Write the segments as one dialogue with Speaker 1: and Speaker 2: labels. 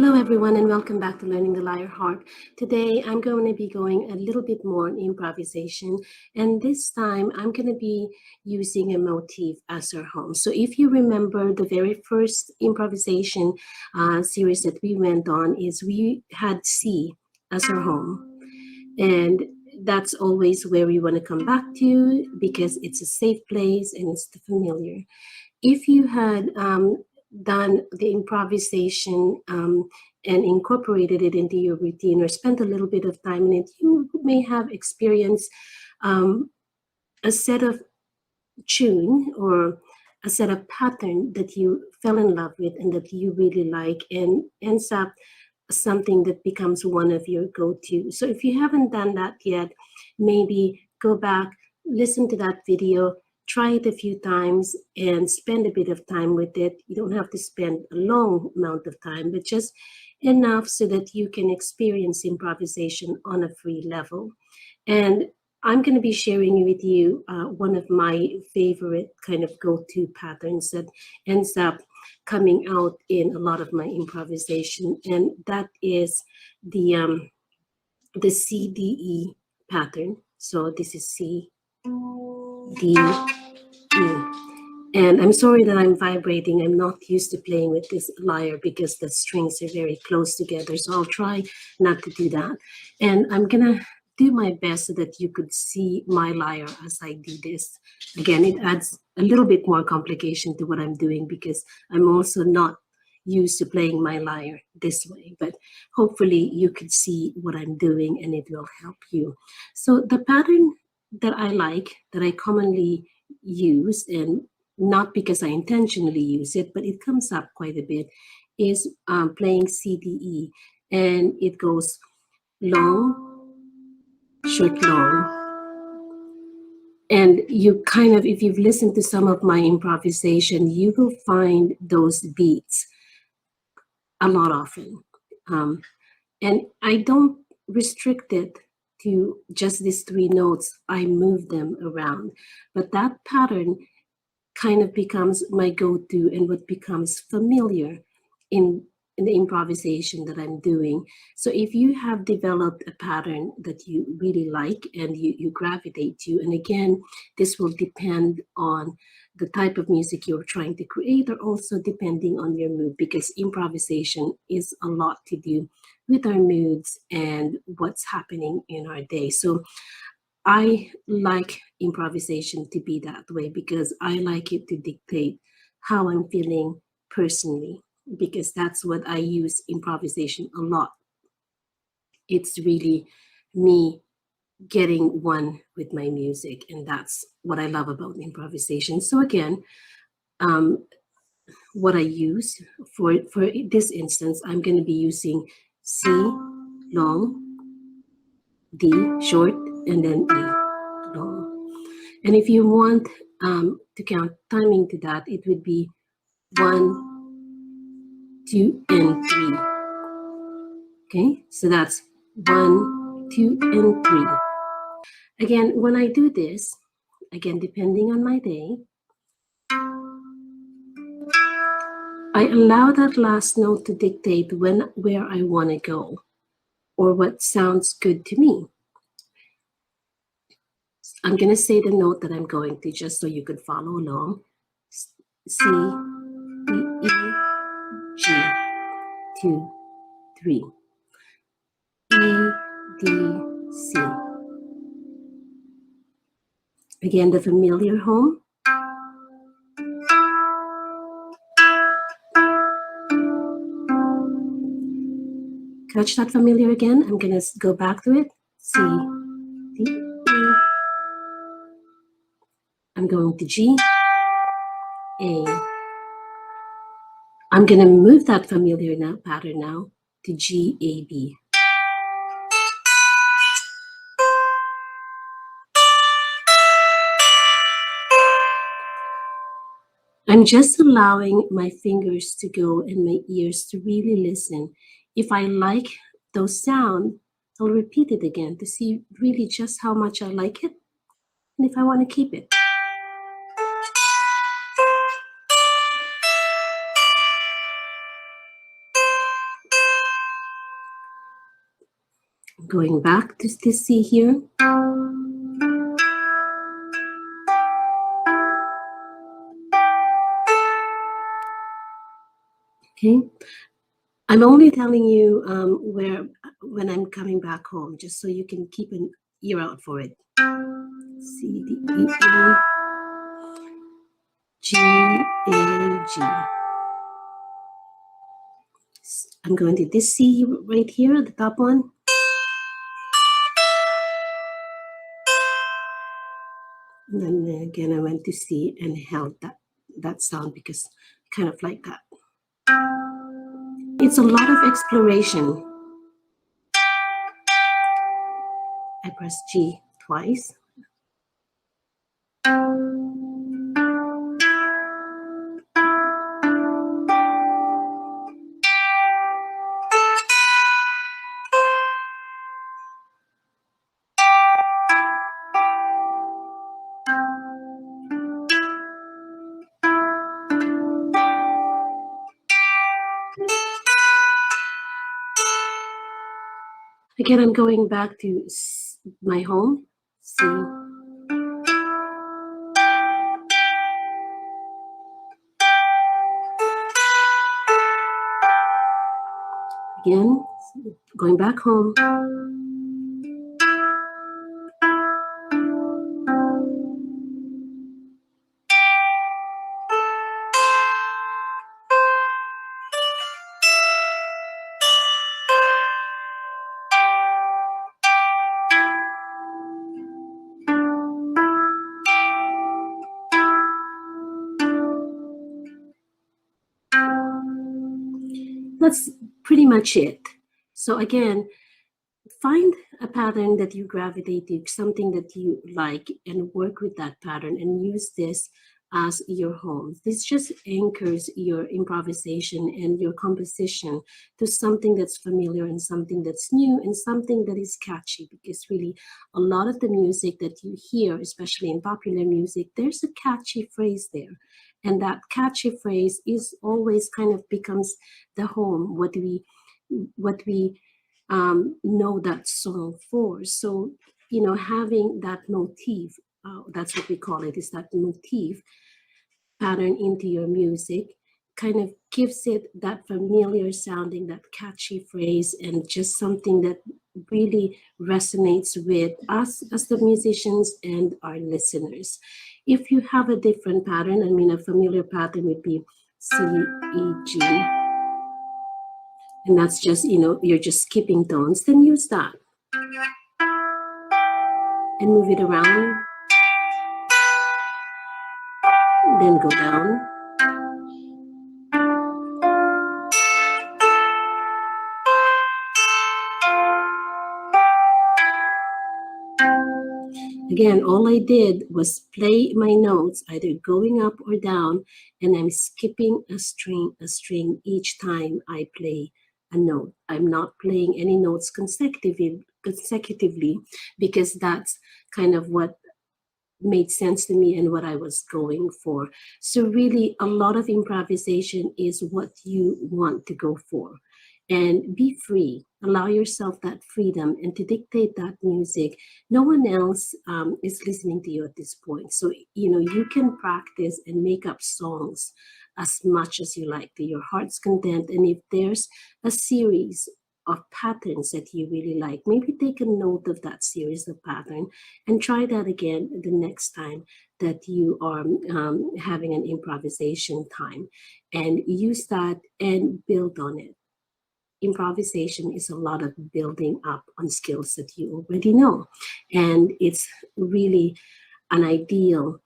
Speaker 1: Hello everyone and welcome back to Learning the Lyre Harp. Today I'm going to be going a little bit more on improvisation, and this time I'm going to be using a motif as our home. So if you remember the very first improvisation series that we went on is we had C as our home, and that's always where we want to come back to because it's a safe place and it's the familiar. If you had done the improvisation and incorporated it into your routine or spent a little bit of time in it, you may have experienced a set of tune or a set of pattern that you fell in love with and that you really like and ends up something that becomes one of your go-to. So if you haven't done that yet, maybe go back, listen to that video, try it a few times and spend a bit of time with it. You don't have to spend a long amount of time, but just enough so that you can experience improvisation on a free level. And I'm going to be sharing with you one of my favorite kind of go-to patterns that ends up coming out in a lot of my improvisation, and that is the CDE pattern. So this is C, D, E. And I'm sorry that I'm vibrating. I'm not used to playing with this lyre because the strings are very close together. So I'll try not to do that. And I'm going to do my best so that you could see my lyre as I do this. Again, it adds a little bit more complication to what I'm doing because I'm also not used to playing my lyre this way. But hopefully you could see what I'm doing and it will help you. So the pattern that I like, that I commonly use, and not because I intentionally use it, but it comes up quite a bit, is playing CDE. And it goes long, short, long. And you kind of, if you've listened to some of my improvisation, you will find those beats a lot often. And I don't restrict it to just these three notes. I move them around. But that pattern kind of becomes my go-to and what becomes familiar in the improvisation that I'm doing. So if you have developed a pattern that you really like and you gravitate to, and again, this will depend on the type of music you're trying to create or also depending on your mood, because improvisation is a lot to do with our moods and what's happening in our day. So I like improvisation to be that way because I like it to dictate how I'm feeling personally, because that's what I use improvisation a lot. It's really me getting one with my music, and that's what I love about improvisation. So again, what I use for this instance, I'm going to be using C long, D short, and then E long. And if you want to count timing to that, it would be 1, 2, and 3. Okay, so that's 1, 2, and 3. Again, when I do this, again, depending on my day, I allow that last note to dictate where I want to go or what sounds good to me. I'm going to say the note that I'm going to just so you could follow along. C, D, E, G, 2, 3. E, D, C. Again, the familiar home. Catch that familiar again. I'm going to go back to it. C, D, E. I'm going to G, A. I'm going to move that familiar pattern now to G, A, B. I'm just allowing my fingers to go and my ears to really listen. If I like those sounds, I'll repeat it again to see really just how much I like it and if I want to keep it. Going back to this C here. Okay, I'm only telling you when I'm coming back home, just so you can keep an ear out for it. C, D, E, E, G, A, G. I'm going to this C right here, the top one. And then again, I went to C and held that sound because kind of like that. It's a lot of exploration. I press G twice. Again, I'm going back to my home, C. Again, going back home. That's pretty much it. So again, find a pattern that you gravitate to, something that you like, and work with that pattern and use this as your home. This just anchors your improvisation and your composition to something that's familiar and something that's new and something that is catchy, because really a lot of the music that you hear, especially in popular music, there's a catchy phrase there. And that catchy phrase is always kind of becomes the home, what we know that song for. So, you know, having that motif, that's what we call it, is that motif pattern into your music kind of gives it that familiar sounding, that catchy phrase, and just something that really resonates with us as the musicians and our listeners. If you have a different pattern, I mean, a familiar pattern would be C, E, G, and that's just, you know, you're just skipping tones, then use that and move it around, then go down. Again, all I did was play my notes, either going up or down, and I'm skipping a string each time I play a note. I'm not playing any notes consecutively because that's kind of what made sense to me and what I was going for. So really, a lot of improvisation is what you want to go for. And be free. Allow yourself that freedom and to dictate that music. No one else is listening to you at this point. So, you know, you can practice and make up songs as much as you like to your heart's content. And if there's a series of patterns that you really like, maybe take a note of that series of pattern and try that again the next time that you are having an improvisation time, and use that and build on it. Improvisation is a lot of building up on skills that you already know, and it's really an ideal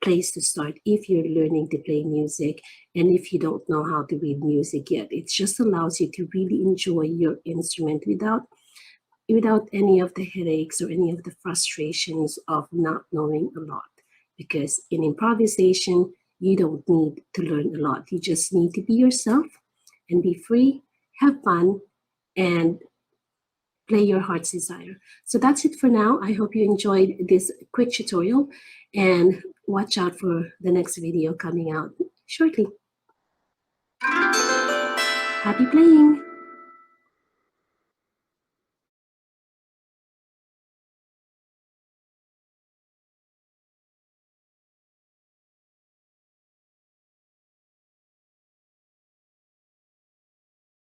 Speaker 1: place to start if you're learning to play music and if you don't know how to read music yet. It just allows you to really enjoy your instrument without any of the headaches or any of the frustrations of not knowing a lot, because in improvisation you don't need to learn a lot. You just need to be yourself and be free, have fun, and play your heart's desire. So that's it for now. I hope you enjoyed this quick tutorial, and watch out for the next video coming out shortly. Happy playing!